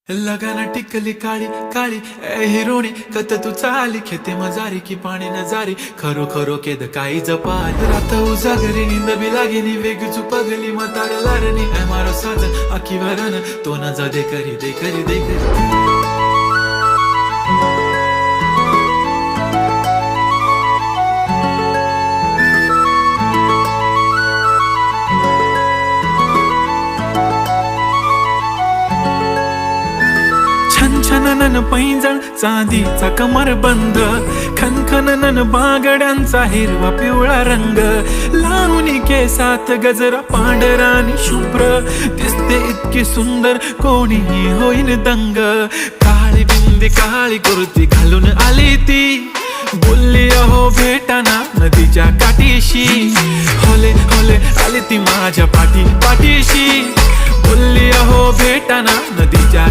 लगाना टिकली काळी काळी ए हिरोणी कत तू चाली खेते मजारी की पाणी नजारी खरो खरो केद काही जपाल रात उजागरी निंद बी लागेनी वेग चुपगली मतार लारणी ए मारो साथ आखी वरन तो न जा दे करी दे करी दे करी छनछनन पैंजण चांदीचा कमर बंद खनखनन बागड्यांचा हिरवा पिवळा रंग लावणी केसात गजरा पांढरा आणि शुभ्र दिसते इतकी सुंदर कोणीही होईन दंग काळी बिंदी काळी कुर्ती घालून आली ती बोलली अहो भेटाना नदीच्या काठीशी होले होले आली ती माझ्या पाठीशी बोलली अहो भेटाना नदीच्या